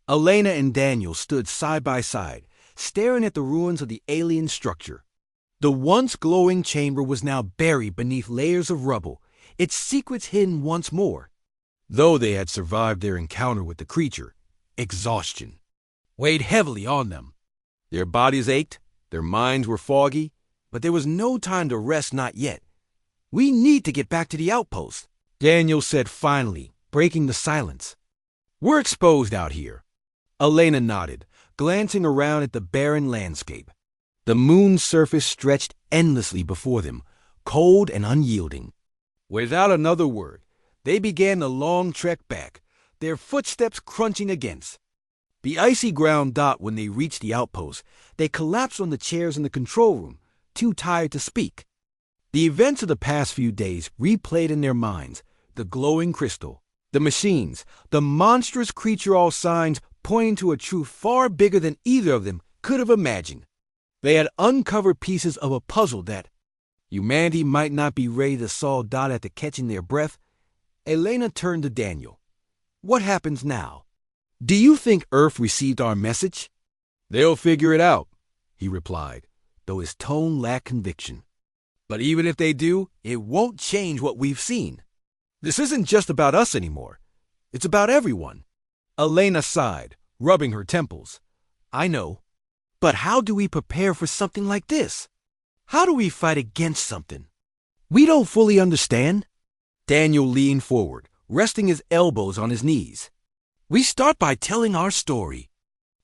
Elena and Daniel stood side by side, staring at the ruins of the alien structure. The once glowing chamber was now buried beneath layers of rubble, its secrets hidden once more. Though they had survived their encounter with the creature, exhaustion weighed heavily on them. Their bodies ached, their minds were foggy, but there was no time to rest, not yet. "We need to get back to the outpost," Daniel said finally, breaking the silence. "We're exposed out here." Elena nodded, glancing around at the barren landscape. The moon's surface stretched endlessly before them, cold and unyielding. Without another word, they began the long trek back, their footsteps crunching against the icy ground. When they reached the outpost, they collapsed on the chairs in the control room, too tired to speak. The events of the past few days replayed in their minds: the glowing crystal, the machines, the monstrous creature, all signs pointing to a truth far bigger than either of them could have imagined. They had uncovered pieces of a puzzle that humanity might not be ready to solve. After catching their breath, Elena turned to Daniel. "What happens now? Do you think Earth received our message?" "They'll figure it out," he replied, though his tone lacked conviction. "But even if they do, it won't change what we've seen. This isn't just about us anymore. It's about everyone." Elena sighed, rubbing her temples. "I know. But how do we prepare for something like this? How do we fight against something we don't fully understand?" Daniel leaned forward, resting his elbows on his knees. "We start by telling our story.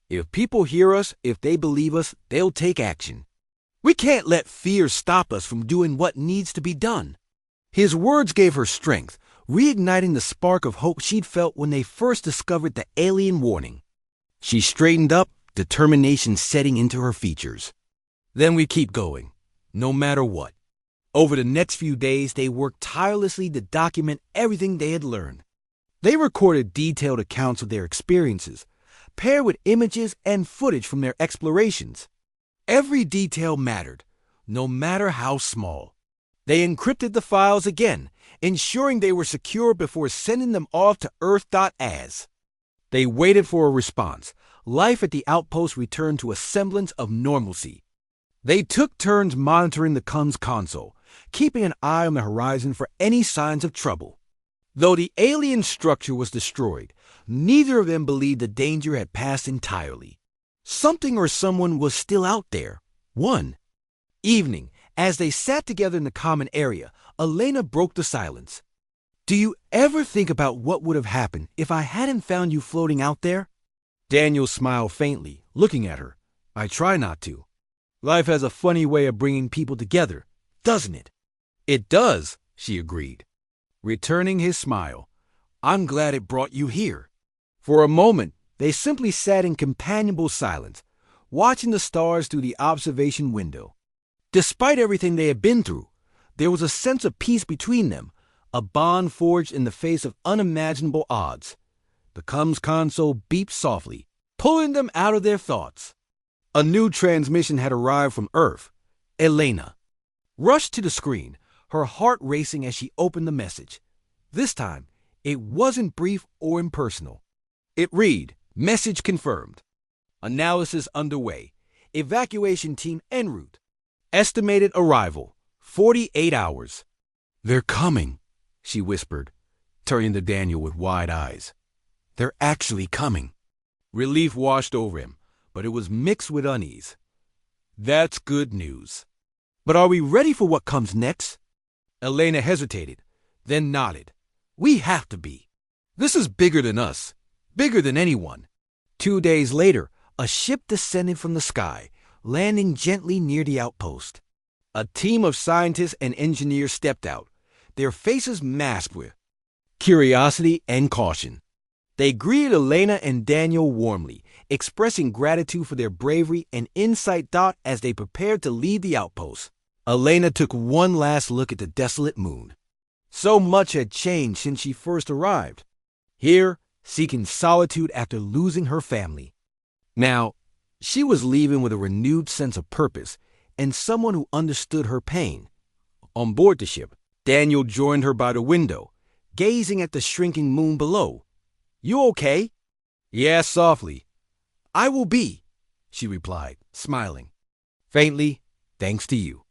If people hear us, if they believe us, they'll take action. We can't let fear stop us from doing what needs to be done." His words gave her strength, reigniting the spark of hope she'd felt when they first discovered the alien warning. She straightened up, determination setting into her features. "Then we keep going, no matter what." Over the next few days, they worked tirelessly to document everything they had learned. They recorded detailed accounts of their experiences, paired with images and footage from their explorations. Every detail mattered, no matter how small. They encrypted the files again, ensuring they were secure before sending them off to Earth.as. They waited for a response. Life at the outpost returned to a semblance of normalcy. They took turns monitoring the comms console, keeping an eye on the horizon for any signs of trouble. Though the alien structure was destroyed, neither of them believed the danger had passed entirely. Something or someone was still out there. One evening, as they sat together in the common area, Elena broke the silence. "Do you ever think about what would have happened if I hadn't found you floating out there?" Daniel smiled faintly, looking at her. "I try not to. Life has a funny way of bringing people together, doesn't it?" "It does," she agreed, returning his smile. "I'm glad it brought you here." For a moment, they simply sat in companionable silence, watching the stars through the observation window. Despite everything they had been through, there was a sense of peace between them, a bond forged in the face of unimaginable odds. The comms console beeped softly, pulling them out of their thoughts. A new transmission had arrived from Earth. Elena rushed to the screen, her heart racing as she opened the message. This time, it wasn't brief or impersonal. It read, "Message confirmed. Analysis underway. Evacuation team en route. Estimated arrival, 48 hours. "They're coming," she whispered, turning to Daniel with wide eyes. "They're actually coming." Relief washed over him, but it was mixed with unease. "That's good news. But are we ready for what comes next?" Elena hesitated, then nodded. "We have to be. This is bigger than us, bigger than anyone." 2 days later, a ship descended from the sky, landing gently near the outpost. A team of scientists and engineers stepped out, their faces masked with curiosity and caution. They greeted Elena and Daniel warmly, expressing gratitude for their bravery and insight. As they prepared to leave the outpost, Elena took one last look at the desolate moon. So much had changed since she first arrived, here seeking solitude after losing her family. Now, she was leaving with a renewed sense of purpose and someone who understood her pain. On board the ship, Daniel joined her by the window, gazing at the shrinking moon below. "You okay?" He asked softly. I will be, she replied, smiling. Faintly, thanks to you.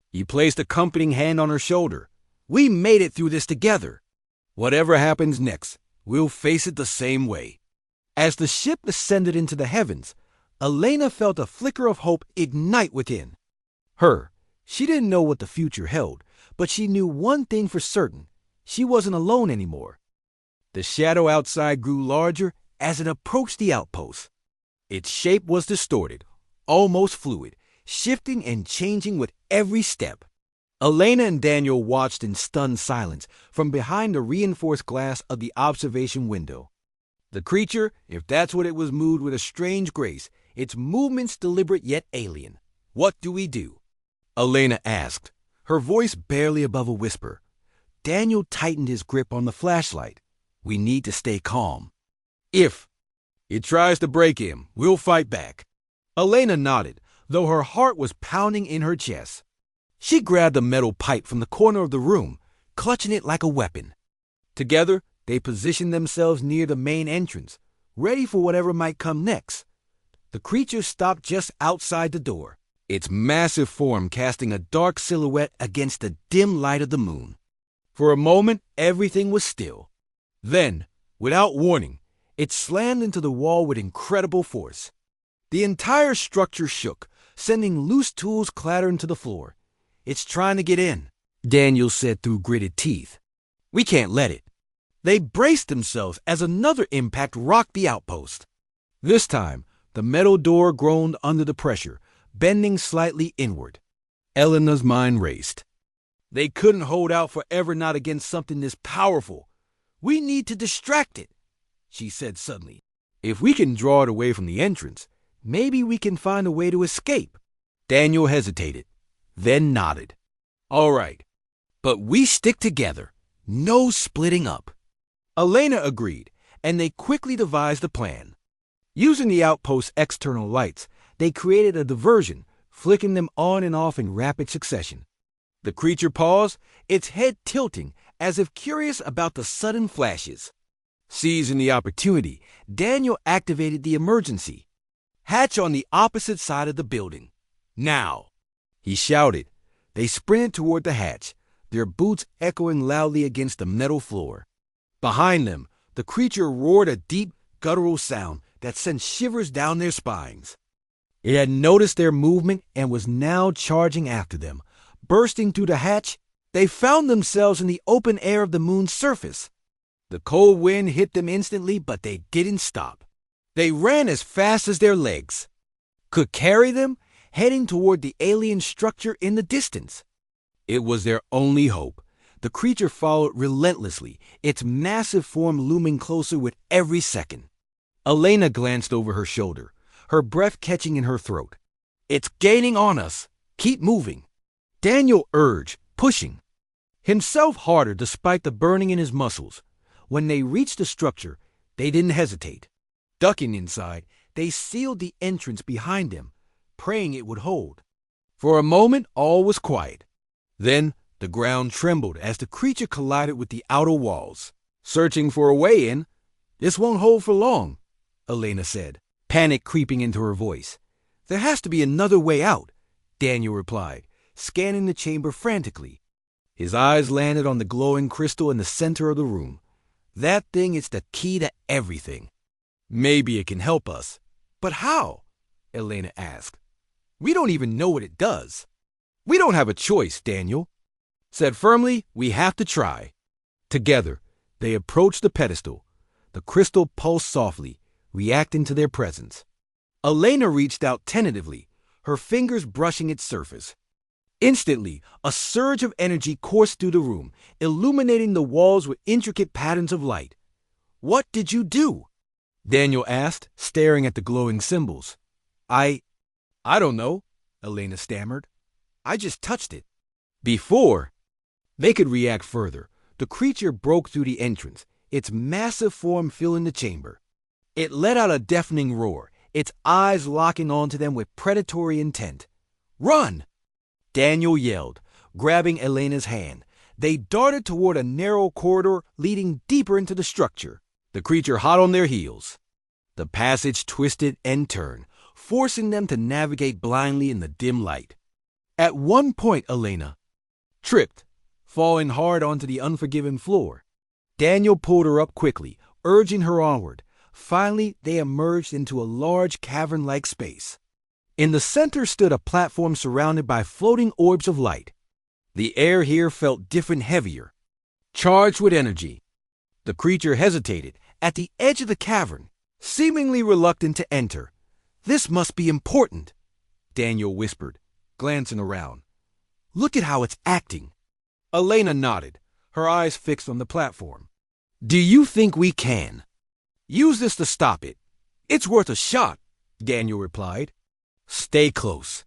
He placed a comforting hand on her shoulder. We made it through this together. Whatever happens next, we'll face it the same way. As the ship ascended into the heavens, Elena felt a flicker of hope ignite within her. She didn't know what the future held, but she knew one thing for certain. She wasn't alone anymore. The shadow outside grew larger as it approached the outpost. Its shape was distorted, almost fluid, shifting and changing with every step. Elena and Daniel watched in stunned silence from behind the reinforced glass of the observation window. The creature, if that's what it was, moved with a strange grace, its movements deliberate yet alien. What do we do? Elena asked, her voice barely above a whisper. Daniel tightened his grip on the flashlight. We need to stay calm. If it tries to break him, we'll fight back. Elena nodded, though her heart was pounding in her chest. She grabbed a metal pipe from the corner of the room, clutching it like a weapon. Together, they positioned themselves near the main entrance, ready for whatever might come next. The creature stopped just outside the door, its massive form casting a dark silhouette against the dim light of the moon. For a moment, everything was still. Then, without warning, it slammed into the wall with incredible force. The entire structure shook, sending loose tools clattering to the floor. It's trying to get in, Daniel said through gritted teeth. We can't let it. They braced themselves as another impact rocked the outpost. This time, the metal door groaned under the pressure, bending slightly inward. Elena's mind raced. They couldn't hold out forever, not against something this powerful. We need to distract it, she said suddenly. If we can draw it away from the entrance, maybe we can find a way to escape. Daniel hesitated, then nodded. All right, but we stick together. No splitting up. Elena agreed, and they quickly devised a plan. Using the outpost's external lights, they created a diversion, flicking them on and off in rapid succession. The creature paused, its head tilting, as if curious about the sudden flashes. Seizing the opportunity, Daniel activated the emergency hatch on the opposite side of the building. Now, he shouted. They sprinted toward the hatch, their boots echoing loudly against the metal floor. Behind them, the creature roared a deep, guttural sound that sent shivers down their spines. It had noticed their movement and was now charging after them. Bursting through the hatch, they found themselves in the open air of the moon's surface. The cold wind hit them instantly, but they didn't stop. They ran as fast as their legs could carry them, heading toward the alien structure in the distance. It was their only hope. The creature followed relentlessly, its massive form looming closer with every second. Elena glanced over her shoulder, her breath catching in her throat. It's gaining on us. Keep moving. Daniel urged, pushing himself harder despite the burning in his muscles. When they reached the structure, they didn't hesitate. Ducking inside, they sealed the entrance behind them, praying it would hold. For a moment, all was quiet. Then, the ground trembled as the creature collided with the outer walls. Searching for a way in. This won't hold for long, Elena said, panic creeping into her voice. There has to be another way out, Daniel replied, scanning the chamber frantically. His eyes landed on the glowing crystal in the center of the room. That thing is the key to everything. Maybe it can help us. But how? Elena asked. We don't even know what it does. We don't have a choice, Daniel said firmly. We have to try. Together, they approached the pedestal. The crystal pulsed softly, reacting to their presence. Elena reached out tentatively, her fingers brushing its surface. Instantly, a surge of energy coursed through the room, illuminating the walls with intricate patterns of light. What did you do? Daniel asked, staring at the glowing symbols. I don't know, Elena stammered. I just touched it. Before they could react further, the creature broke through the entrance, its massive form filling the chamber. It let out a deafening roar, its eyes locking onto them with predatory intent. Run! Daniel yelled, grabbing Elena's hand. They darted toward a narrow corridor leading deeper into the structure, the creature hot on their heels. The passage twisted and turned, forcing them to navigate blindly in the dim light. At one point, Elena tripped, falling hard onto the unforgiving floor. Daniel pulled her up quickly, urging her onward. Finally, they emerged into a large cavern-like space. In the center stood a platform surrounded by floating orbs of light. The air here felt different, heavier, charged with energy. The creature hesitated at the edge of the cavern, seemingly reluctant to enter. "This must be important," Daniel whispered, glancing around. "Look at how it's acting." Elena nodded, her eyes fixed on the platform. "Do you think we can use this to stop it?" "It's worth a shot," Daniel replied. "Stay close."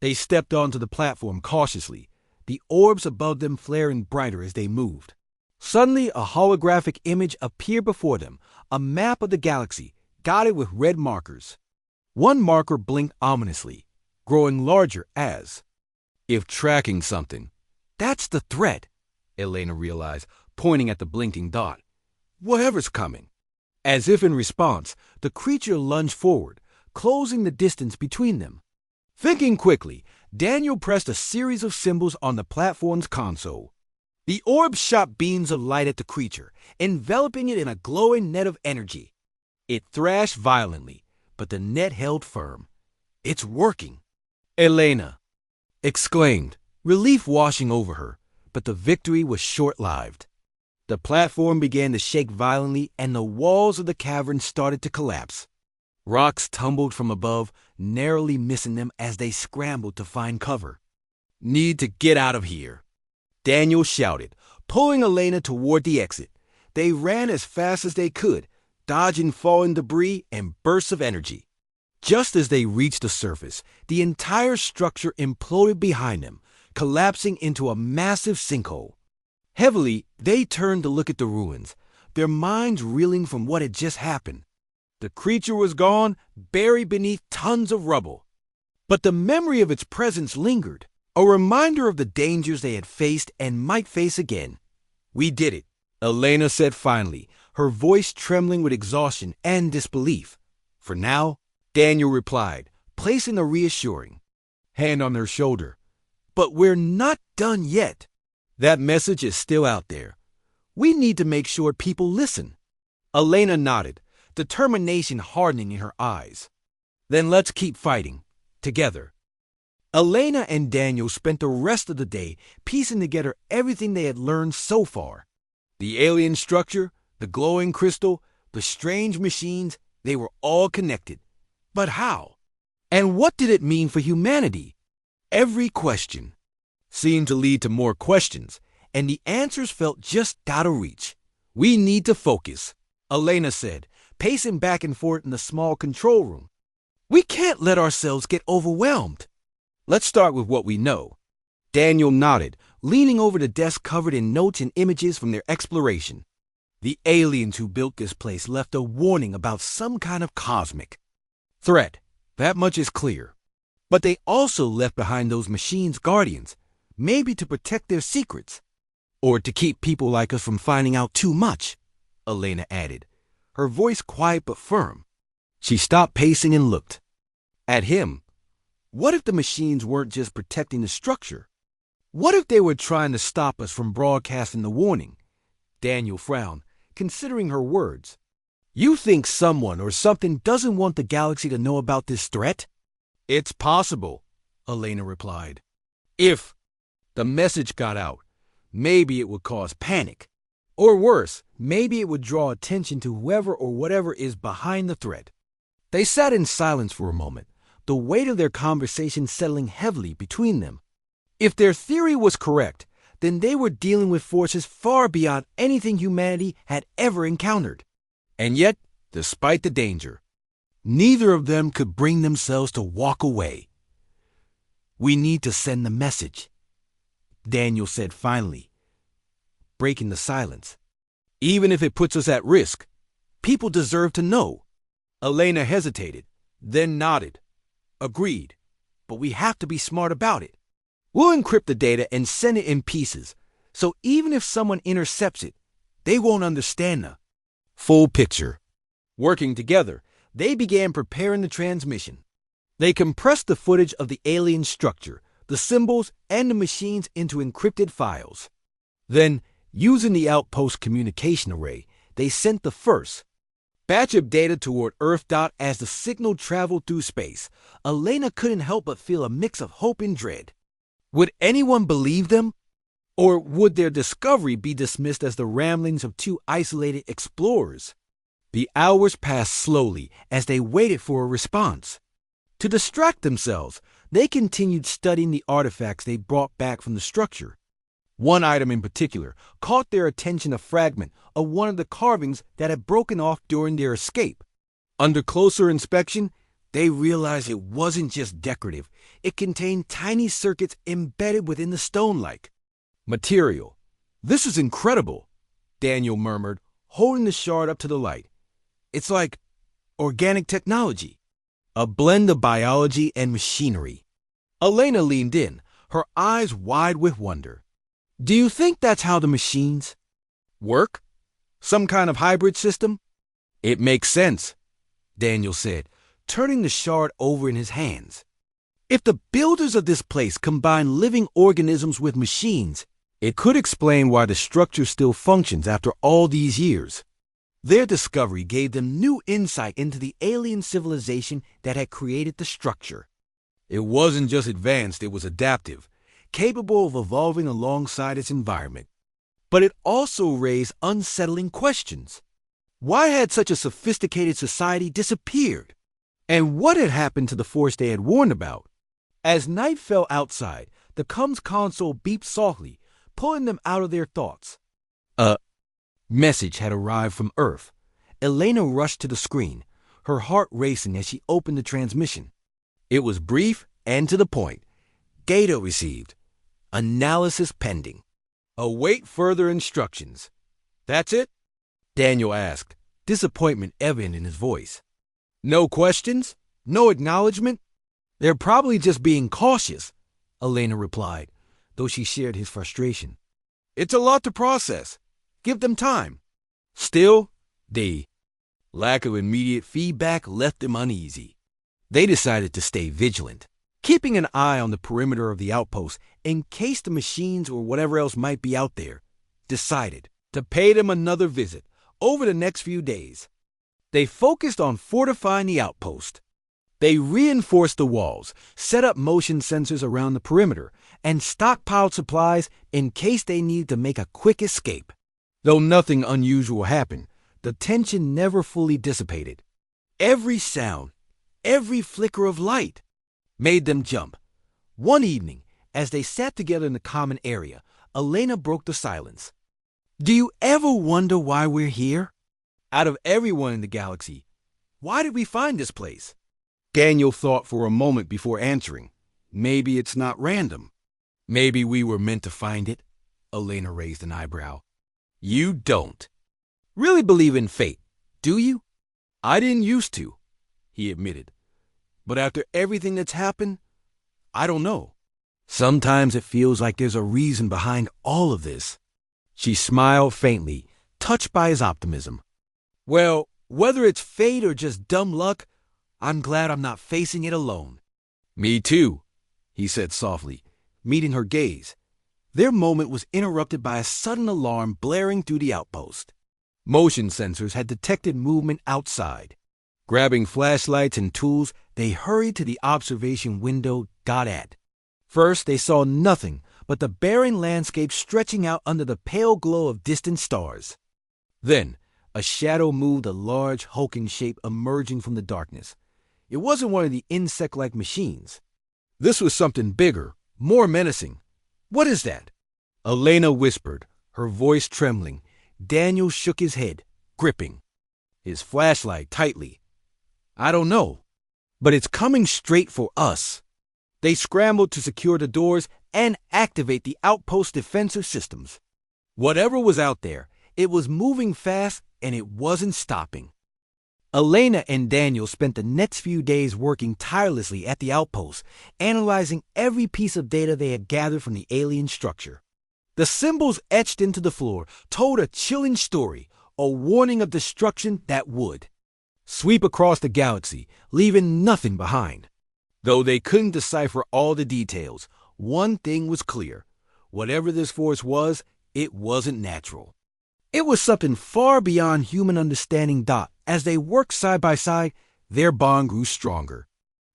They stepped onto the platform cautiously, the orbs above them flaring brighter as they moved. Suddenly, a holographic image appeared before them, a map of the galaxy, dotted with red markers. One marker blinked ominously, growing larger as if tracking something. "That's the threat," Elena realized, pointing at the blinking dot. "Whatever's coming." As if in response, the creature lunged forward, closing the distance between them. Thinking quickly, Daniel pressed a series of symbols on the platform's console. The orb shot beams of light at the creature, enveloping it in a glowing net of energy. It thrashed violently, but the net held firm. "It's working," Elena exclaimed, relief washing over her, but the victory was short-lived. The platform began to shake violently, and the walls of the cavern started to collapse. Rocks tumbled from above, narrowly missing them as they scrambled to find cover. "Need to get out of here," Daniel shouted, pulling Elena toward the exit. They ran as fast as they could, dodging falling debris and bursts of energy. Just as they reached the surface, the entire structure imploded behind them, collapsing into a massive sinkhole. Heavily, they turned to look at the ruins, their minds reeling from what had just happened. The creature was gone, buried beneath tons of rubble. But the memory of its presence lingered, a reminder of the dangers they had faced and might face again. "We did it," Elena said finally, her voice trembling with exhaustion and disbelief. "For now," Daniel replied, placing a reassuring hand on her shoulder. "But we're not done yet. That message is still out there. We need to make sure people listen." Elena nodded, determination hardening in her eyes. "Then let's keep fighting, together." Elena and Daniel spent the rest of the day piecing together everything they had learned so far. The alien structure, the glowing crystal, the strange machines, they were all connected. But how? And what did it mean for humanity? Every question seemed to lead to more questions, and the answers felt just out of reach. "We need to focus," Elena said, pacing back and forth in the small control room. "We can't let ourselves get overwhelmed." "Let's start with what we know." Daniel nodded, leaning over the desk covered in notes and images from their exploration. "The aliens who built this place left a warning about some kind of cosmic threat. That much is clear. But they also left behind those machines' guardians, maybe to protect their secrets, or to keep people like us from finding out too much," Elena added, her voice quiet but firm. She stopped pacing and looked at him. What if the machines weren't just protecting the structure? What if they were trying to stop us from broadcasting the warning? Daniel frowned, considering her words. "You think someone or something doesn't want the galaxy to know about this threat?" "It's possible," Elena replied. "If the message got out, maybe it would cause panic. Or worse, maybe it would draw attention to whoever or whatever is behind the threat." They sat in silence for a moment, the weight of their conversation settling heavily between them. If their theory was correct, then they were dealing with forces far beyond anything humanity had ever encountered. And yet, despite the danger, neither of them could bring themselves to walk away. "We need to send the message," Daniel said finally, breaking the silence. "Even if it puts us at risk, people deserve to know." Elena hesitated, then nodded. "Agreed, but we have to be smart about it. We'll encrypt the data and send it in pieces, so even if someone intercepts it, they won't understand the full picture. Working together, they began preparing the transmission. They compressed the footage of the alien structure, the symbols, and the machines into encrypted files. Then, using the outpost communication array, they sent the first batch of data toward Earth. As the signal traveled through space, Elena couldn't help but feel a mix of hope and dread. Would anyone believe them? Or would their discovery be dismissed as the ramblings of two isolated explorers? The hours passed slowly as they waited for a response. To distract themselves, they continued studying the artifacts they brought back from the structure. One item in particular caught their attention, a fragment of one of the carvings that had broken off during their escape. Under closer inspection, they realized it wasn't just decorative. It contained tiny circuits embedded within the stone-like material. "This is incredible," Daniel murmured, holding the shard up to the light. "It's like organic technology, a blend of biology and machinery." Elena leaned in, her eyes wide with wonder. "Do you think that's how the machines work? Some kind of hybrid system?" "It makes sense," Daniel said, turning the shard over in his hands. "If the builders of this place combine living organisms with machines, it could explain why the structure still functions after all these years." Their discovery gave them new insight into the alien civilization that had created the structure. It wasn't just advanced, it was adaptive, capable of evolving alongside its environment. But it also raised unsettling questions. Why had such a sophisticated society disappeared? And what had happened to the force they had warned about? As night fell outside, the comms console beeped softly, pulling them out of their thoughts. A message had arrived from Earth. Elena rushed to the screen, her heart racing as she opened the transmission. It was brief and to the point. "Data received. Analysis pending. Await further instructions." "That's it?" Daniel asked, disappointment evident in his voice. "No questions? No acknowledgement?" "They're probably just being cautious," Elena replied, though she shared his frustration. "It's a lot to process. Give them time." Still, the lack of immediate feedback left them uneasy. They decided to stay vigilant, keeping an eye on the perimeter of the outpost in case the machines or whatever else might be out there decided to pay them another visit over the next few days. They focused on fortifying the outpost. They reinforced the walls, set up motion sensors around the perimeter, and stockpiled supplies in case they needed to make a quick escape. Though nothing unusual happened, the tension never fully dissipated. Every sound, every flicker of light made them jump. One evening, as they sat together in the common area, Elena broke the silence. "Do you ever wonder why we're here? Out of everyone in the galaxy, why did we find this place?" Daniel thought for a moment before answering. "Maybe it's not random. Maybe we were meant to find it." Elena raised an eyebrow. "You don't really believe in fate, do you?" "I didn't used to," he admitted. "But after everything that's happened, I don't know. Sometimes it feels like there's a reason behind all of this." She smiled faintly, touched by his optimism. "Well, whether it's fate or just dumb luck, I'm glad I'm not facing it alone." "Me too," he said softly, meeting her gaze. Their moment was interrupted by a sudden alarm blaring through the outpost. Motion sensors had detected movement outside. Grabbing flashlights and tools, they hurried to the observation window. At first, they saw nothing but the barren landscape stretching out under the pale glow of distant stars. Then, a shadow moved, a large, hulking shape emerging from the darkness. It wasn't one of the insect-like machines. This was something bigger, more menacing. "What is that?" Elena whispered, her voice trembling. Daniel shook his head, gripping his flashlight tightly. "I don't know, but it's coming straight for us." They scrambled to secure the doors and activate the outpost defensive systems. Whatever was out there, it was moving fast and it wasn't stopping. Elena and Daniel spent the next few days working tirelessly at the outpost, analyzing every piece of data they had gathered from the alien structure. The symbols etched into the floor told a chilling story, a warning of destruction that would sweep across the galaxy, leaving nothing behind. Though they couldn't decipher all the details, one thing was clear. Whatever this force was, it wasn't natural. It was something far beyond human understanding. As they worked side by side, their bond grew stronger.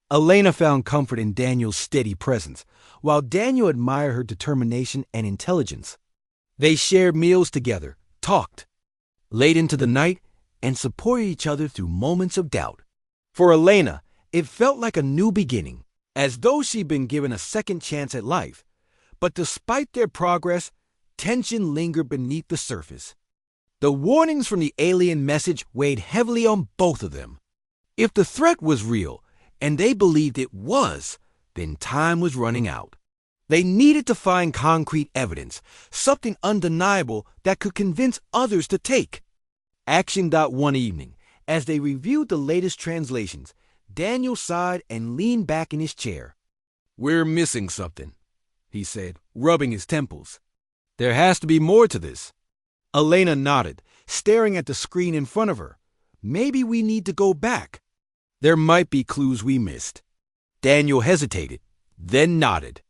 Elena found comfort in Daniel's steady presence, while Daniel admired her determination and intelligence. They shared meals together, talked late into the night, and supported each other through moments of doubt. For Elena, it felt like a new beginning, as though she'd been given a second chance at life. But despite their progress, tension lingered beneath the surface. The warnings from the alien message weighed heavily on both of them. If the threat was real, and they believed it was, then time was running out. They needed to find concrete evidence, something undeniable that could convince others to take action. One evening, as they reviewed the latest translations, Daniel sighed and leaned back in his chair. "We're missing something," he said, rubbing his temples. "There has to be more to this." Elena nodded, staring at the screen in front of her. "Maybe we need to go back. There might be clues we missed." Daniel hesitated, then nodded.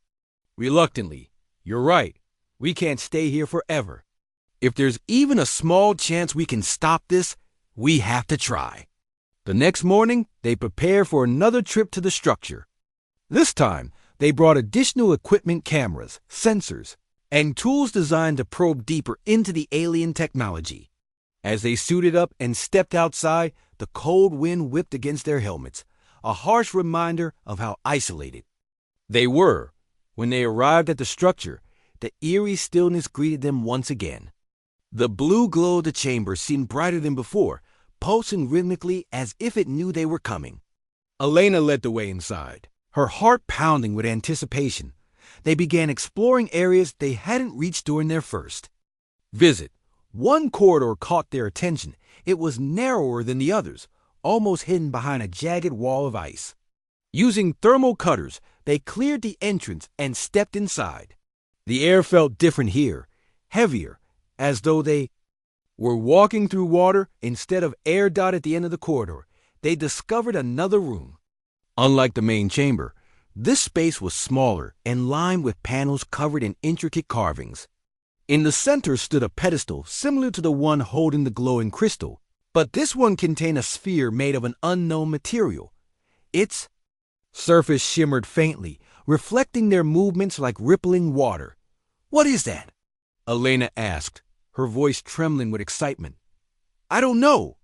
Reluctantly, "You're right. We can't stay here forever. If there's even a small chance we can stop this, we have to try." The next morning, they prepared for another trip to the structure. This time, they brought additional equipment, cameras, sensors, and tools designed to probe deeper into the alien technology. As they suited up and stepped outside, the cold wind whipped against their helmets, a harsh reminder of how isolated they were. When they arrived at the structure, the eerie stillness greeted them once again. The blue glow of the chamber seemed brighter than before, pulsing rhythmically as if it knew they were coming. Elena led the way inside, her heart pounding with anticipation. They began exploring areas they hadn't reached during their first visit. One corridor caught their attention. It was narrower than the others, almost hidden behind a jagged wall of ice. Using thermal cutters, they cleared the entrance and stepped inside. The air felt different here, heavier, as though they were walking through water instead of air. At the end of the corridor, they discovered another room. Unlike the main chamber, this space was smaller and lined with panels covered in intricate carvings. In the center stood a pedestal similar to the one holding the glowing crystal, but this one contained a sphere made of an unknown material. Its surface shimmered faintly, reflecting their movements like rippling water. "What is that?" Elena asked, her voice trembling with excitement. "I don't know,"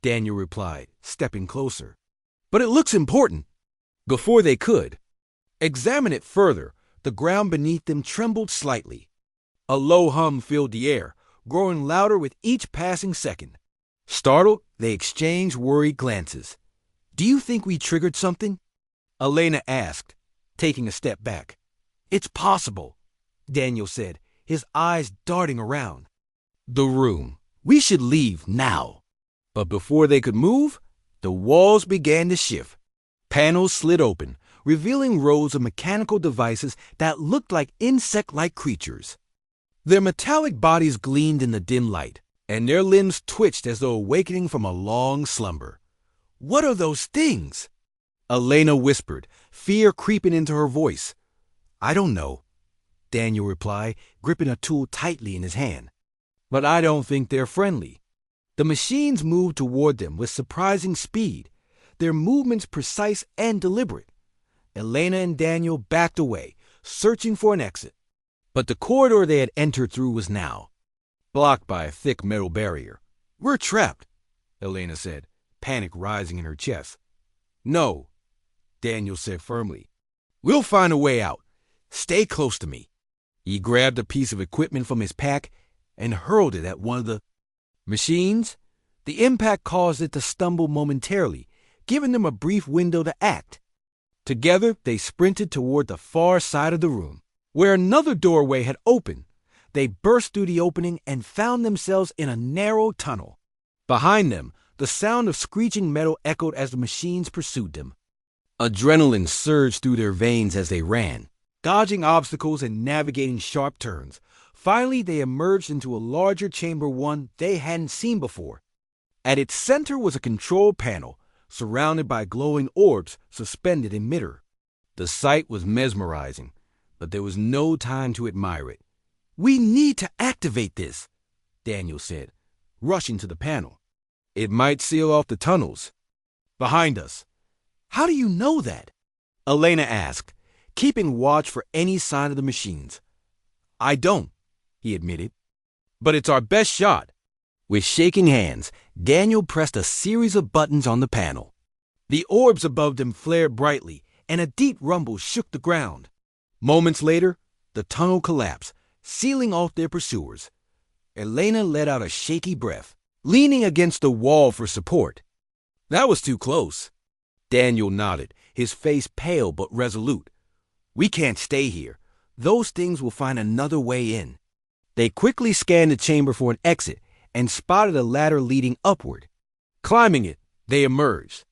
Daniel replied, stepping closer. "But it looks important." Before they could examine it further, the ground beneath them trembled slightly. A low hum filled the air, growing louder with each passing second. Startled, they exchanged worried glances. "Do you think we triggered something?" Elena asked, taking a step back. "It's possible," Daniel said, his eyes darting around the room. "We should leave now." But before they could move, the walls began to shift. Panels slid open, revealing rows of mechanical devices that looked like insect-like creatures. Their metallic bodies gleamed in the dim light, and their limbs twitched as though awakening from a long slumber. "What are those things?" Elena whispered, fear creeping into her voice. "I don't know," Daniel replied, gripping a tool tightly in his hand. "But I don't think they're friendly." The machines moved toward them with surprising speed, their movements precise and deliberate. Elena and Daniel backed away, searching for an exit. But the corridor they had entered through was now blocked by a thick metal barrier. "We're trapped," Elena said, panic rising in her chest. "No," Daniel said firmly. "We'll find a way out. Stay close to me." He grabbed a piece of equipment from his pack and hurled it at one of the machines. The impact caused it to stumble momentarily, giving them a brief window to act. Together, they sprinted toward the far side of the room, where another doorway had opened. They burst through the opening and found themselves in a narrow tunnel. Behind them, the sound of screeching metal echoed as the machines pursued them. Adrenaline surged through their veins as they ran, dodging obstacles and navigating sharp turns. Finally, they emerged into a larger chamber, one they hadn't seen before. At its center was a control panel, surrounded by glowing orbs suspended in midair. The sight was mesmerizing, but there was no time to admire it. "We need to activate this," Daniel said, rushing to the panel. "It might seal off the tunnels." "Behind us." "How do you know that?" Elena asked, keeping watch for any sign of the machines. "I don't," he admitted. "But it's our best shot." With shaking hands, Daniel pressed a series of buttons on the panel. The orbs above them flared brightly, and a deep rumble shook the ground. Moments later, the tunnel collapsed, sealing off their pursuers. Elena let out a shaky breath, leaning against the wall for support. "That was too close." Daniel nodded, his face pale but resolute. "We can't stay here. Those things will find another way in." They quickly scanned the chamber for an exit and spotted a ladder leading upward. Climbing it, they emerged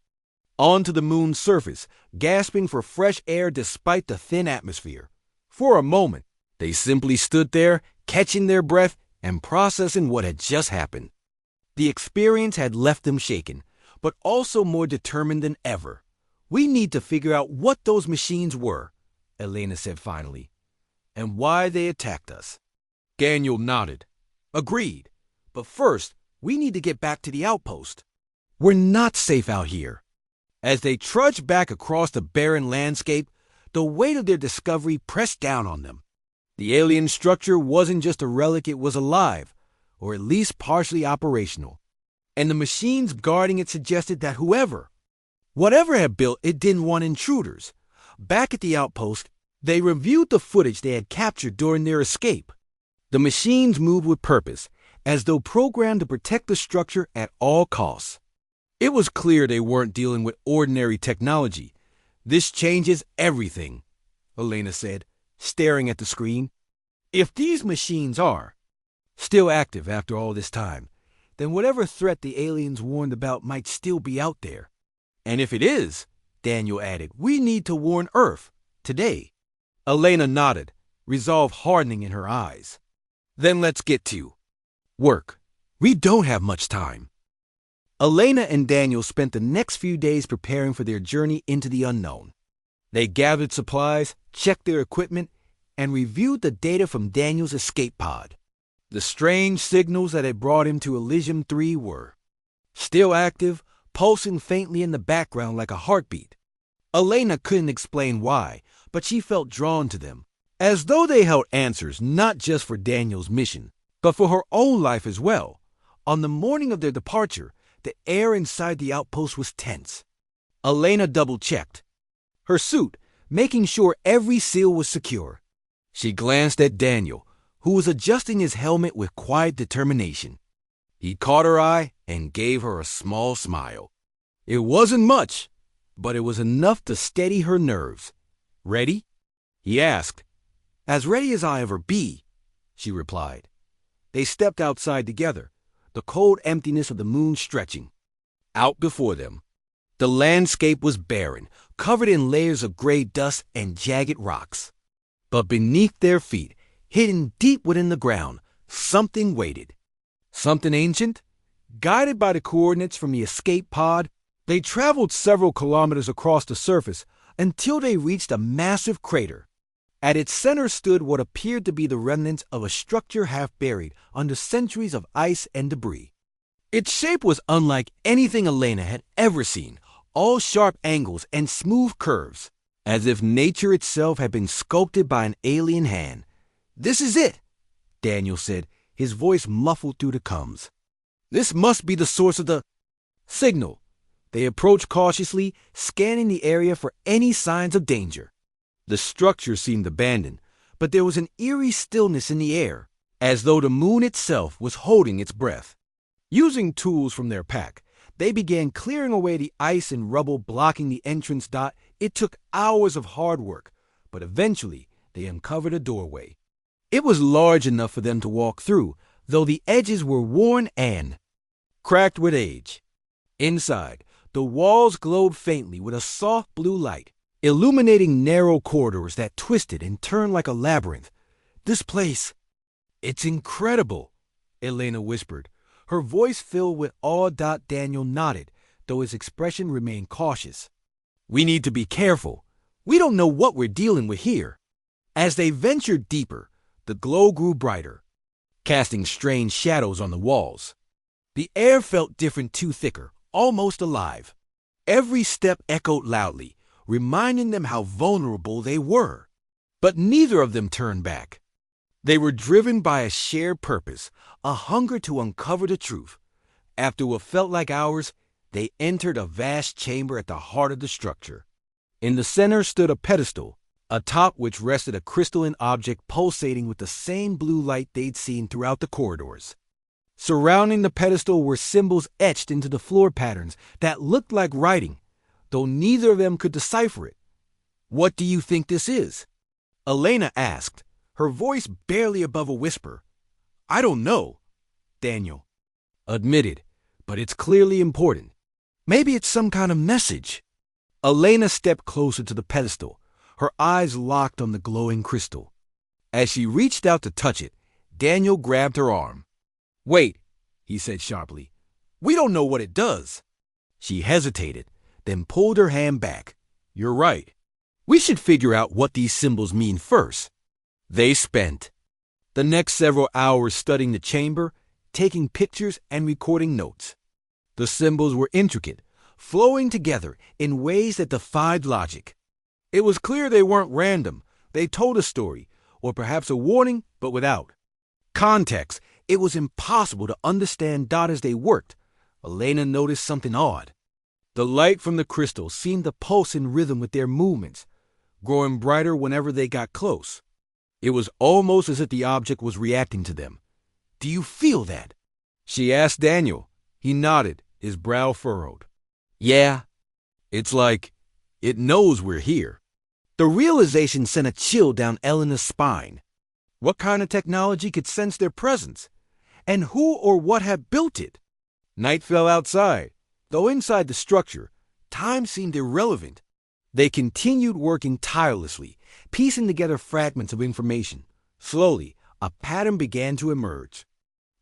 onto the moon's surface, gasping for fresh air despite the thin atmosphere. For a moment, they simply stood there, catching their breath and processing what had just happened. The experience had left them shaken, but also more determined than ever. "We need to figure out what those machines were," Elena said finally, "and why they attacked us." Daniel nodded. "Agreed. But first, we need to get back to the outpost. We're not safe out here." As they trudged back across the barren landscape, the weight of their discovery pressed down on them. The alien structure wasn't just a relic, it was alive, or at least partially operational. And the machines guarding it suggested that whatever had built it didn't want intruders. Back at the outpost, they reviewed the footage they had captured during their escape. The machines moved with purpose, as though programmed to protect the structure at all costs. It was clear they weren't dealing with ordinary technology. "This changes everything," Elena said, staring at the screen. "If these machines are still active after all this time, then whatever threat the aliens warned about might still be out there. And if it is," Daniel added, "we need to warn Earth, today." Elena nodded, resolve hardening in her eyes. "Then let's get to work. We don't have much time." Elena and Daniel spent the next few days preparing for their journey into the unknown. They gathered supplies, checked their equipment, and reviewed the data from Daniel's escape pod. The strange signals that had brought him to Elysium 3 were still active, pulsing faintly in the background like a heartbeat. Elena couldn't explain why, but she felt drawn to them, as though they held answers not just for Daniel's mission, but for her own life as well. On the morning of their departure, the air inside the outpost was tense. Elena double-checked her suit, making sure every seal was secure. She glanced at Daniel, who was adjusting his helmet with quiet determination. He caught her eye and gave her a small smile. It wasn't much, but it was enough to steady her nerves. "Ready?" he asked. "As ready as I'll ever be," she replied. They stepped outside together, the cold emptiness of the moon stretching out before them. The landscape was barren, covered in layers of gray dust and jagged rocks. But beneath their feet, hidden deep within the ground, something waited. Something ancient? Guided by the coordinates from the escape pod, they traveled several kilometers across the surface until they reached a massive crater. At its center stood what appeared to be the remnants of a structure half buried under centuries of ice and debris. Its shape was unlike anything Elena had ever seen, all sharp angles and smooth curves, as if nature itself had been sculpted by an alien hand. "This is it," Daniel said, his voice muffled through the coms. "This must be the source of the signal." They approached cautiously, scanning the area for any signs of danger. The structure seemed abandoned, but there was an eerie stillness in the air, as though the moon itself was holding its breath. Using tools from their pack, they began clearing away the ice and rubble blocking the entrance. It took hours of hard work, but eventually they uncovered a doorway. It was large enough for them to walk through, though the edges were worn and cracked with age. Inside, the walls glowed faintly with a soft blue light, illuminating narrow corridors that twisted and turned like a labyrinth. "This place, it's incredible," Elena whispered, Her voice filled with awe. Daniel nodded, though his expression remained cautious. We need to be careful. We don't know what we're dealing with here. As they ventured deeper, the glow grew brighter, casting strange shadows on the walls. The air felt different too, thicker, almost alive. Every step echoed loudly, reminding them how vulnerable they were. But neither of them turned back. They were driven by a shared purpose, a hunger to uncover the truth. After what felt like hours, they entered a vast chamber at the heart of the structure. In the center stood a pedestal, atop which rested a crystalline object pulsating with the same blue light they'd seen throughout the corridors. Surrounding the pedestal were symbols etched into the floor patterns that looked like writing, though neither of them could decipher it. What do you think this is? Elena asked, her voice barely above a whisper. I don't know, Daniel admitted, but it's clearly important. Maybe it's some kind of message. Elena stepped closer to the pedestal, her eyes locked on the glowing crystal. As she reached out to touch it, Daniel grabbed her arm. Wait, he said sharply. We don't know what it does. She hesitated, then pulled her hand back. You're right. We should figure out what these symbols mean first. They spent the next several hours studying the chamber, taking pictures and recording notes. The symbols were intricate, flowing together in ways that defied logic. It was clear they weren't random. They told a story, or perhaps a warning, but without context. It was impossible to understand. As they worked, Elena noticed something odd. The light from the crystal seemed to pulse in rhythm with their movements, growing brighter whenever they got close. It was almost as if the object was reacting to them. Do you feel that? She asked Daniel. He nodded, his brow furrowed. Yeah, it's like it knows we're here. The realization sent a chill down Elena's spine. What kind of technology could sense their presence? And who or what had built it? Night fell outside, though inside the structure, time seemed irrelevant. They continued working tirelessly, piecing together fragments of information. Slowly, a pattern began to emerge.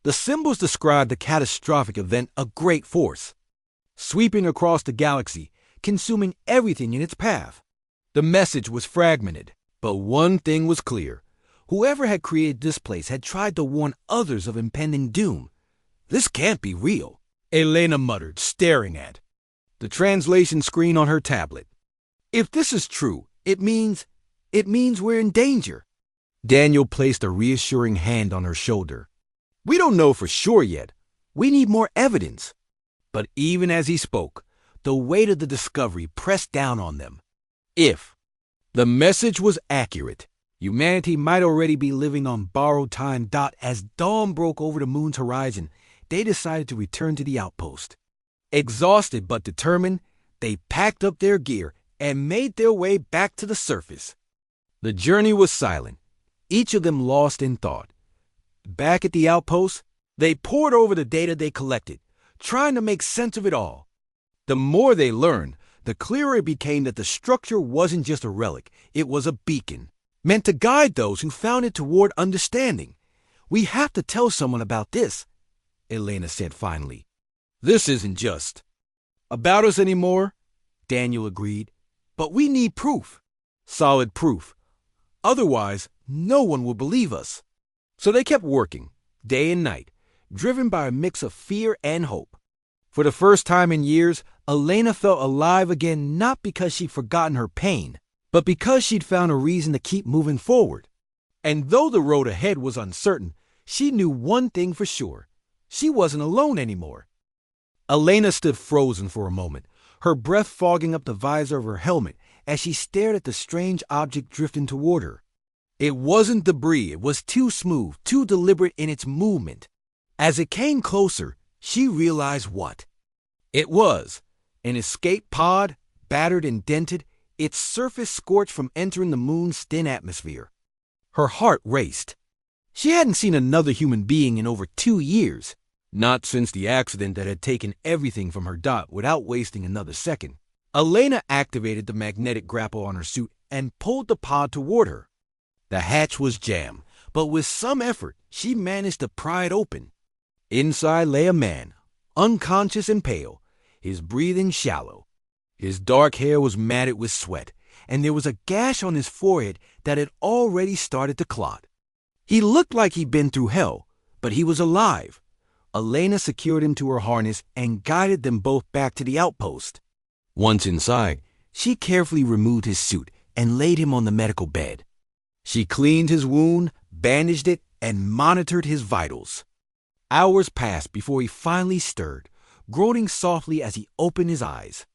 The symbols described the catastrophic event, a great force, sweeping across the galaxy, consuming everything in its path. The message was fragmented, but one thing was clear. Whoever had created this place had tried to warn others of impending doom. This can't be real, Elena muttered, staring at the translation screen on her tablet. If this is true, it means we're in danger. Daniel placed a reassuring hand on her shoulder. We don't know for sure yet. We need more evidence. But even as he spoke, the weight of the discovery pressed down on them. If the message was accurate, humanity might already be living on borrowed time. As dawn broke over the moon's horizon, they decided to return to the outpost. Exhausted but determined, they packed up their gear and made their way back to the surface. The journey was silent, each of them lost in thought. Back at the outpost, they pored over the data they collected, trying to make sense of it all. The more they learned, the clearer it became that the structure wasn't just a relic, it was a beacon, meant to guide those who found it toward understanding. We have to tell someone about this, Elena said finally. This isn't just about us anymore, Daniel agreed. But we need proof, solid proof. Otherwise, no one will believe us. So they kept working, day and night, driven by a mix of fear and hope. For the first time in years, Elena felt alive again, not because she'd forgotten her pain, but because she'd found a reason to keep moving forward. And though the road ahead was uncertain, she knew one thing for sure. She wasn't alone anymore. Elena stood frozen for a moment, her breath fogging up the visor of her helmet as she stared at the strange object drifting toward her. It wasn't debris, it was too smooth, too deliberate in its movement. As it came closer, she realized what it was. An escape pod, battered and dented, its surface scorched from entering the moon's thin atmosphere. Her heart raced. She hadn't seen another human being in over 2 years. Not since the accident that had taken everything from her without wasting another second. Elena activated the magnetic grapple on her suit and pulled the pod toward her. The hatch was jammed, but with some effort, she managed to pry it open. Inside lay a man, unconscious and pale, his breathing shallow. His dark hair was matted with sweat, and there was a gash on his forehead that had already started to clot. He looked like he'd been through hell, but he was alive. Elena secured him to her harness and guided them both back to the outpost. Once inside, she carefully removed his suit and laid him on the medical bed. She cleaned his wound, bandaged it, and monitored his vitals. Hours passed before he finally stirred, groaning softly as he opened his eyes.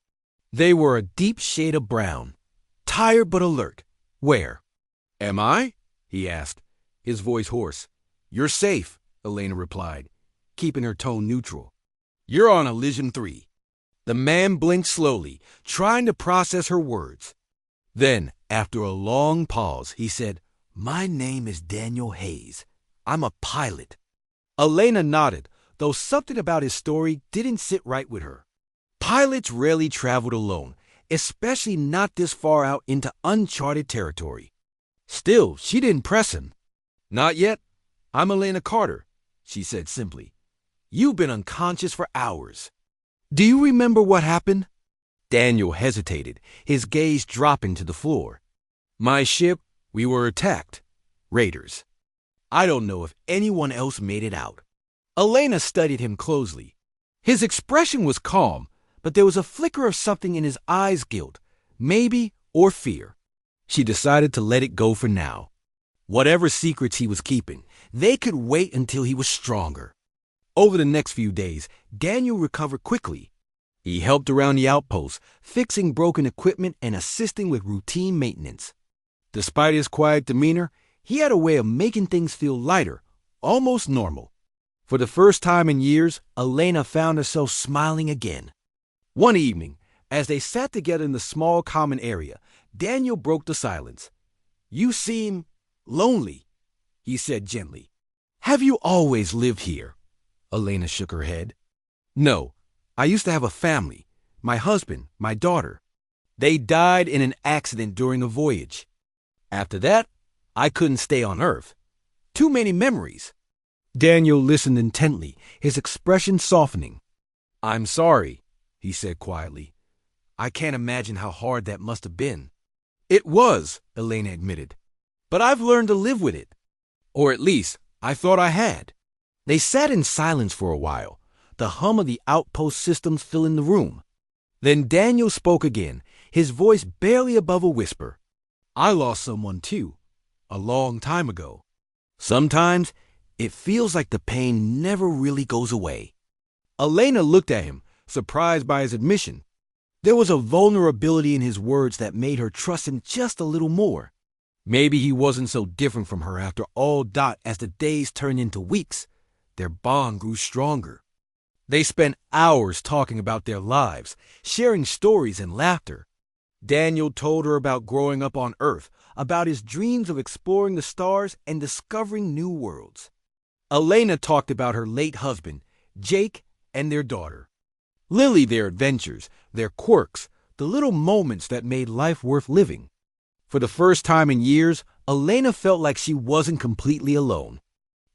They were a deep shade of brown, tired but alert. "Where am I?" he asked, his voice hoarse. "You're safe," Elena replied, keeping her tone neutral. "You're on Elysium 3. The man blinked slowly, trying to process her words. Then, after a long pause, he said, "My name is Daniel Hayes. I'm a pilot." Elena nodded, though something about his story didn't sit right with her. Pilots rarely traveled alone, especially not this far out into uncharted territory. Still, she didn't press him. "Not yet. I'm Elena Carter," she said simply. "You've been unconscious for hours. Do you remember what happened?" Daniel hesitated, his gaze dropping to the floor. "My ship, we were attacked. Raiders. I don't know if anyone else made it out." Elena studied him closely. His expression was calm, but there was a flicker of something in his eyes, guilt, maybe, or fear. She decided to let it go for now. Whatever secrets he was keeping, they could wait until he was stronger. Over the next few days, Daniel recovered quickly. He helped around the outpost, fixing broken equipment and assisting with routine maintenance. Despite his quiet demeanor, he had a way of making things feel lighter, almost normal. For the first time in years, Elena found herself smiling again. One evening, as they sat together in the small common area, Daniel broke the silence. "You seem lonely," he said gently. "Have you always lived here?" Elena shook her head. "No, I used to have a family, my husband, my daughter. They died in an accident during a voyage. After that, I couldn't stay on Earth. Too many memories." Daniel listened intently, his expression softening. "I'm sorry," he said quietly. "I can't imagine how hard that must have been." "It was," Elena admitted. "But I've learned to live with it. Or at least, I thought I had." They sat in silence for a while, the hum of the outpost systems filling the room. Then Daniel spoke again, his voice barely above a whisper. "I lost someone too, a long time ago. Sometimes it feels like the pain never really goes away." Elena looked at him, surprised by his admission. There was a vulnerability in his words that made her trust him just a little more. Maybe he wasn't so different from her after all. As the days turned into weeks, their bond grew stronger. They spent hours talking about their lives, sharing stories and laughter. Daniel told her about growing up on Earth, about his dreams of exploring the stars and discovering new worlds. Elena talked about her late husband, Jake, and their daughter. Lily, their adventures, their quirks, the little moments that made life worth living. For the first time in years, Elena felt like she wasn't completely alone.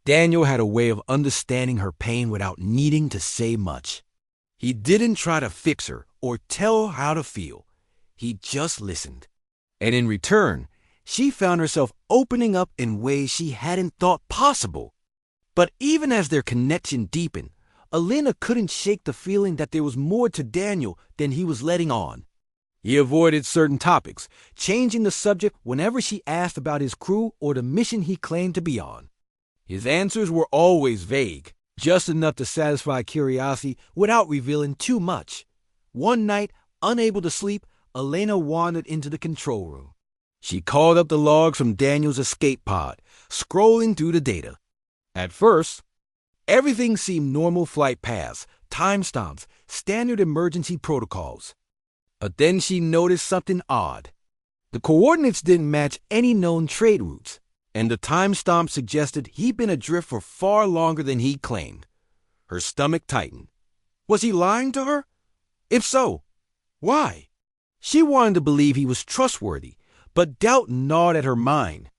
Daniel had a way of understanding her pain without needing to say much. He didn't try to fix her or tell her how to feel. He just listened. And in return, she found herself opening up in ways she hadn't thought possible. But even as their connection deepened, Elena couldn't shake the feeling that there was more to Daniel than he was letting on. He avoided certain topics, changing the subject whenever she asked about his crew or the mission he claimed to be on. His answers were always vague, just enough to satisfy curiosity without revealing too much. One night, unable to sleep, Elena wandered into the control room. She called up the logs from Daniel's escape pod, scrolling through the data. At first, everything seemed normal: flight paths, timestamps, standard emergency protocols. But then she noticed something odd. The coordinates didn't match any known trade routes, and the timestamp suggested he'd been adrift for far longer than he claimed. Her stomach tightened. Was he lying to her? If so, why? She wanted to believe he was trustworthy, but doubt gnawed at her mind.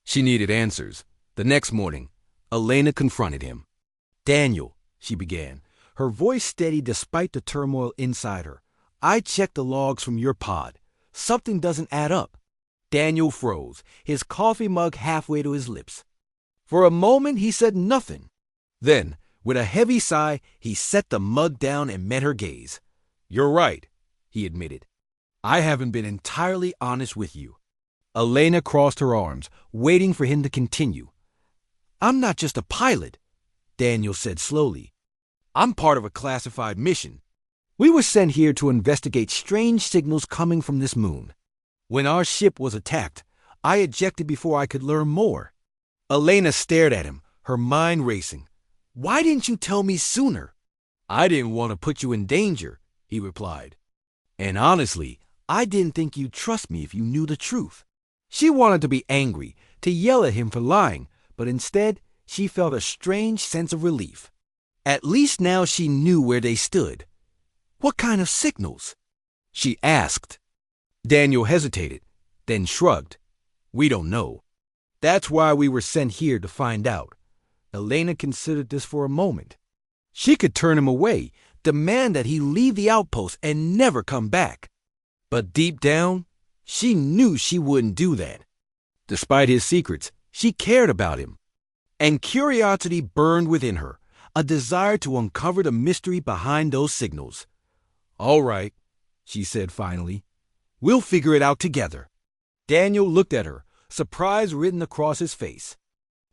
She needed answers. The next morning, Elena confronted him. "Daniel," she began, her voice steady despite the turmoil inside her. "I checked the logs from your pod. Something doesn't add up." Daniel froze, his coffee mug halfway to his lips. For a moment, he said nothing. Then, with a heavy sigh, he set the mug down and met her gaze. "You're right," he admitted. "I haven't been entirely honest with you." Elena crossed her arms, waiting for him to continue. "I'm not just a pilot," Daniel said slowly. "I'm part of a classified mission. We were sent here to investigate strange signals coming from this moon. When our ship was attacked, I ejected before I could learn more." Elena stared at him, her mind racing. "Why didn't you tell me sooner?" "I didn't want to put you in danger," he replied. "And honestly, I didn't think you'd trust me if you knew the truth." She wanted to be angry, to yell at him for lying, but instead, she felt a strange sense of relief. At least now she knew where they stood. "What kind of signals?" she asked. Daniel hesitated, then shrugged. "We don't know. That's why we were sent here to find out." Elena considered this for a moment. She could turn him away, demand that he leave the outpost and never come back. But deep down, she knew she wouldn't do that. Despite his secrets, she cared about him. And curiosity burned within her, a desire to uncover the mystery behind those signals. "All right," she said finally. "We'll figure it out together." Daniel looked at her, surprise written across his face.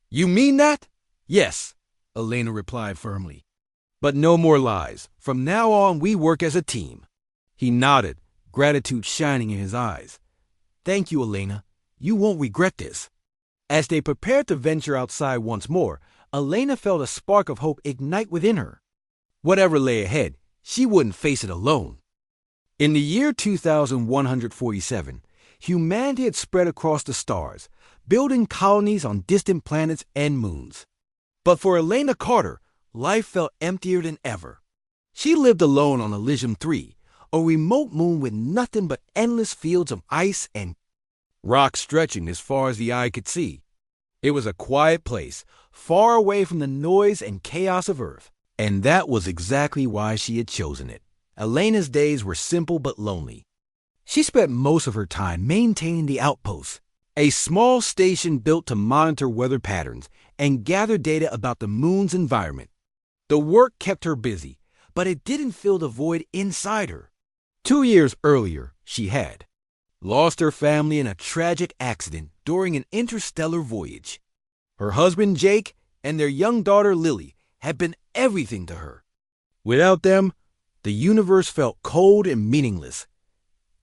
"You mean that?" "Yes," Elena replied firmly. "But no more lies. From now on, we work as a team." He nodded, gratitude shining in his eyes. "Thank you, Elena. You won't regret this." As they prepared to venture outside once more, Elena felt a spark of hope ignite within her. Whatever lay ahead, she wouldn't face it alone. In the year 2147, humanity had spread across the stars, building colonies on distant planets and moons. But for Elena Carter, life felt emptier than ever. She lived alone on Elysium 3, a remote moon with nothing but endless fields of ice and rocks stretching as far as the eye could see. It was a quiet place, far away from the noise and chaos of Earth. And that was exactly why she had chosen it. Elena's days were simple but lonely. She spent most of her time maintaining the outpost, a small station built to monitor weather patterns and gather data about the moon's environment. The work kept her busy, but it didn't fill the void inside her. 2 years earlier, she had lost her family in a tragic accident during an interstellar voyage. Her husband, Jake, and their young daughter, Lily, had been everything to her. Without them, the universe felt cold and meaningless.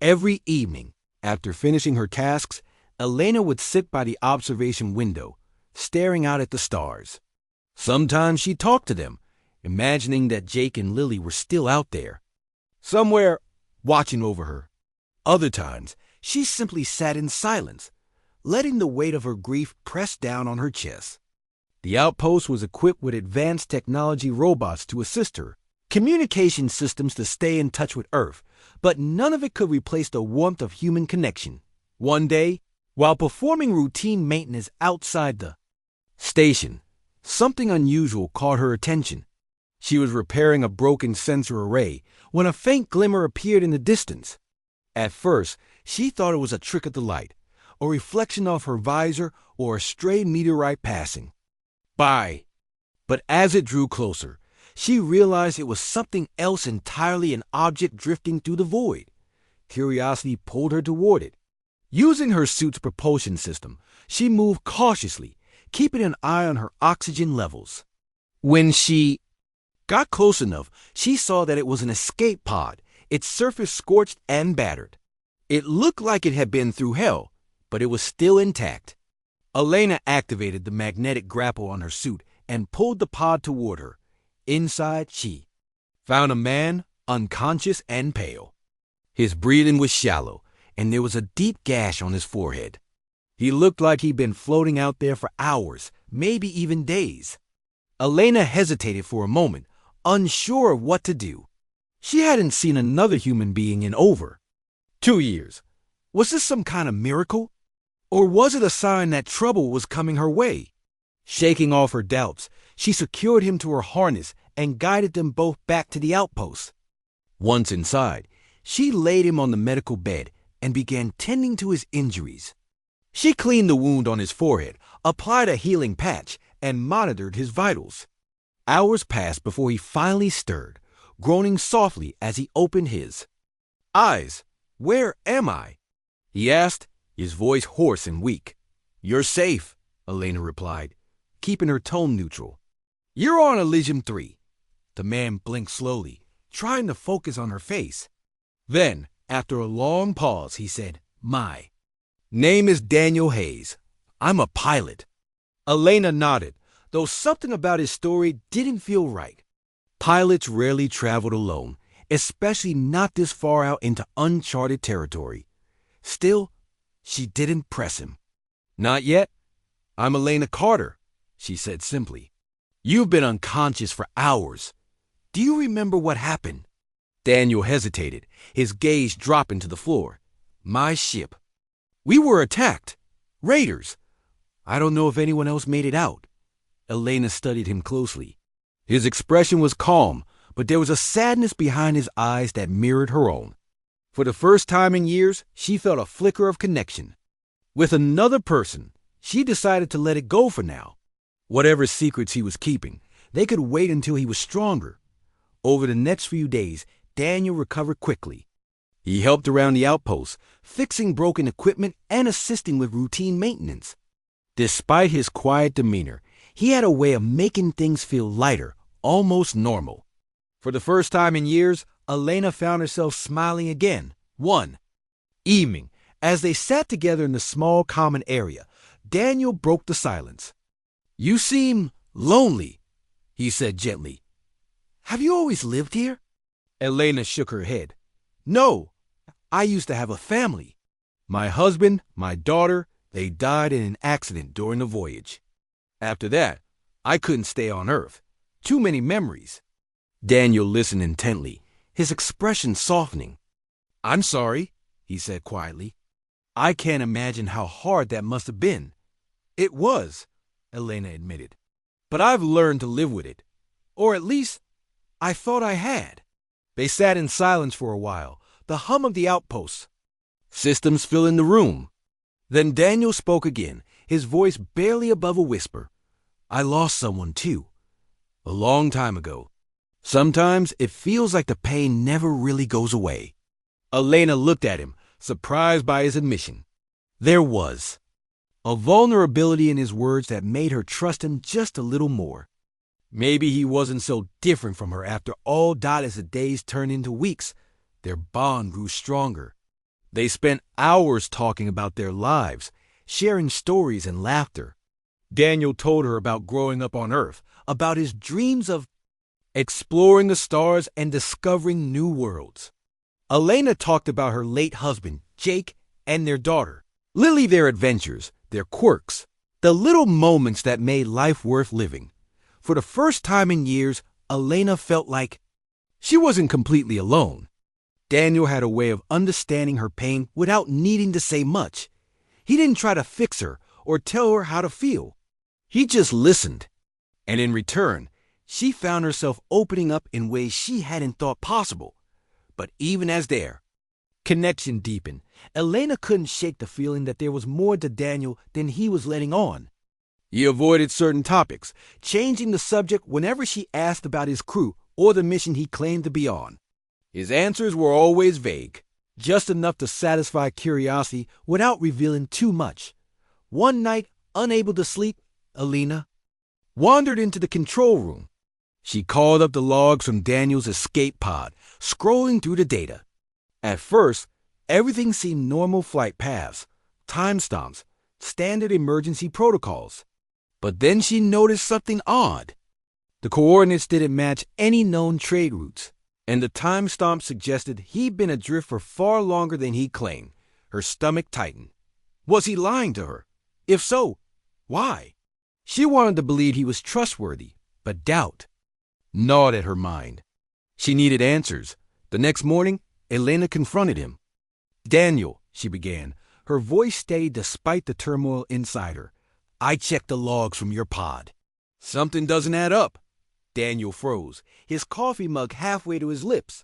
Every evening, after finishing her tasks, Elena would sit by the observation window, staring out at the stars. Sometimes she talked to them, imagining that Jake and Lily were still out there, somewhere watching over her. Other times, she simply sat in silence, letting the weight of her grief press down on her chest. The outpost was equipped with advanced technology robots to assist her, communication systems to stay in touch with Earth, but none of it could replace the warmth of human connection. One day, while performing routine maintenance outside the station, something unusual caught her attention. She was repairing a broken sensor array when a faint glimmer appeared in the distance. At first, she thought it was a trick of the light, a reflection of her visor or a stray meteorite passing by. But as it drew closer, she realized it was something else entirely, an object drifting through the void. Curiosity pulled her toward it. Using her suit's propulsion system, she moved cautiously, keeping an eye on her oxygen levels. When she got close enough, she saw that it was an escape pod, its surface scorched and battered. It looked like it had been through hell, but it was still intact. Elena activated the magnetic grapple on her suit and pulled the pod toward her. Inside, she found a man, unconscious and pale. His breathing was shallow, and there was a deep gash on his forehead. He looked like he'd been floating out there for hours, maybe even days. Elena hesitated for a moment, unsure of what to do. She hadn't seen another human being in over 2 years. Was this some kind of miracle? Or was it a sign that trouble was coming her way? Shaking off her doubts, she secured him to her harness and guided them both back to the outpost. Once inside, she laid him on the medical bed and began tending to his injuries. She cleaned the wound on his forehead, applied a healing patch, and monitored his vitals. Hours passed before he finally stirred, groaning softly as he opened his eyes. "Where am I?" he asked, his voice hoarse and weak. "You're safe," Elena replied, keeping her tone neutral. "You're on Elysium 3. The man blinked slowly, trying to focus on her face. Then, after a long pause, he said, "My name is Daniel Hayes. I'm a pilot." Elena nodded, though something about his story didn't feel right. Pilots rarely traveled alone, especially not this far out into uncharted territory. Still, she didn't press him. "Not yet. I'm Elena Carter," she said simply. "You've been unconscious for hours. Do you remember what happened?" Daniel hesitated, his gaze dropping to the floor. "My ship. We were attacked. Raiders. I don't know if anyone else made it out." Elena studied him closely. His expression was calm, but there was a sadness behind his eyes that mirrored her own. For the first time in years, she felt a flicker of connection. With another person, she decided to let it go for now. Whatever secrets he was keeping, they could wait until he was stronger. Over the next few days, Daniel recovered quickly. He helped around the outpost, fixing broken equipment and assisting with routine maintenance. Despite his quiet demeanor, he had a way of making things feel lighter, almost normal. For the first time in years, Elena found herself smiling again. One evening, as they sat together in the small common area, Daniel broke the silence. "You seem lonely," he said gently. "Have you always lived here?" Elena shook her head. "No, I used to have a family. My husband, my daughter, they died in an accident during the voyage. After that, I couldn't stay on Earth. Too many memories." Daniel listened intently, his expression softening. "I'm sorry," he said quietly. "I can't imagine how hard that must have been." "It was," Elena admitted. "But I've learned to live with it. Or at least, I thought I had." They sat in silence for a while, the hum of the outposts. Systems filling the room. Then Daniel spoke again, his voice barely above a whisper. "I lost someone too. A long time ago. Sometimes it feels like the pain never really goes away." Elena looked at him, surprised by his admission. There was a vulnerability in his words that made her trust him just a little more. Maybe he wasn't so different from her after all. As the days turned into weeks, their bond grew stronger. They spent hours talking about their lives, sharing stories and laughter. Daniel told her about growing up on Earth, about his dreams of exploring the stars and discovering new worlds. Elena talked about her late husband, Jake, and their daughter, Lily, their adventures, their quirks, the little moments that made life worth living. For the first time in years, Elena felt like she wasn't completely alone. Daniel had a way of understanding her pain without needing to say much. He didn't try to fix her or tell her how to feel. He just listened. And in return, she found herself opening up in ways she hadn't thought possible. But even as their connection deepened, Elena couldn't shake the feeling that there was more to Daniel than he was letting on. He avoided certain topics, changing the subject whenever she asked about his crew or the mission he claimed to be on. His answers were always vague, just enough to satisfy curiosity without revealing too much. One night, unable to sleep, Elena wandered into the control room. She called up the logs from Daniel's escape pod, scrolling through the data. At first, everything seemed normal: flight paths, timestamps, standard emergency protocols. But then she noticed something odd. The coordinates didn't match any known trade routes, and the timestamp suggested he'd been adrift for far longer than he claimed. Her stomach tightened. Was he lying to her? If so, why? She wanted to believe he was trustworthy, but doubt gnawed at her mind. She needed answers. The next morning, Elena confronted him. "Daniel," she began, her voice steady despite the turmoil inside her, "I checked the logs from your pod. Something doesn't add up." Daniel froze, his coffee mug halfway to his lips.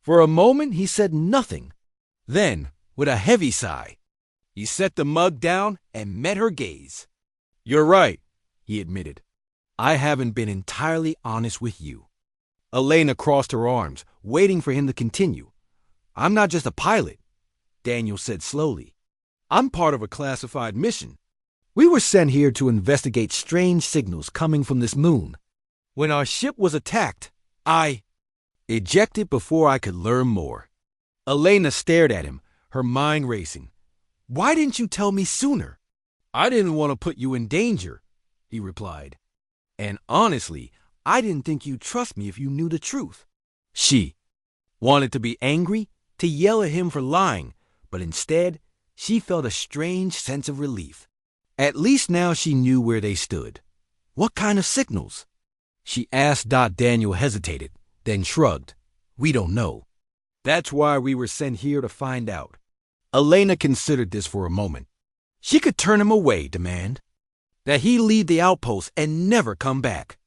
For a moment, he said nothing. Then, with a heavy sigh, he set the mug down and met her gaze. "You're right," he admitted. "I haven't been entirely honest with you." Elena crossed her arms, waiting for him to continue. "I'm not just a pilot," Daniel said slowly. "I'm part of a classified mission. We were sent here to investigate strange signals coming from this moon. When our ship was attacked, I ejected before I could learn more." Elena stared at him, her mind racing. "Why didn't you tell me sooner?" "I didn't want to put you in danger," he replied. "And honestly, I didn't think you'd trust me if you knew the truth." She wanted to be angry, to yell at him for lying, but instead, she felt a strange sense of relief. At least now she knew where they stood. "What kind of signals?" she asked. Daniel hesitated, then shrugged. "We don't know. That's why we were sent here to find out." Elena considered this for a moment. She could turn him away, demand that he leave the outpost and never come back.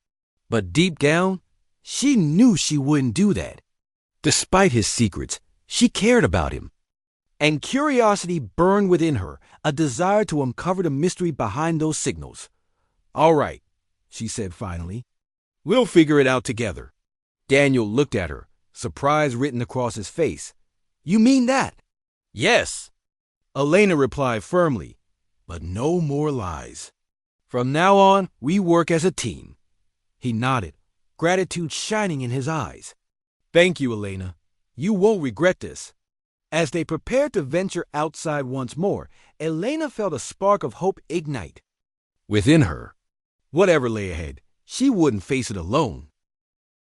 But deep down, she knew she wouldn't do that. Despite his secrets, she cared about him. And curiosity burned within her, a desire to uncover the mystery behind those signals. "All right," she said finally. "We'll figure it out together." Daniel looked at her, surprise written across his face. "You mean that?" "Yes," Elena replied firmly, "but no more lies. From now on, we work as a team." He nodded, gratitude shining in his eyes. "Thank you, Elena. You won't regret this." As they prepared to venture outside once more, Elena felt a spark of hope ignite within her. Whatever lay ahead, she wouldn't face it alone.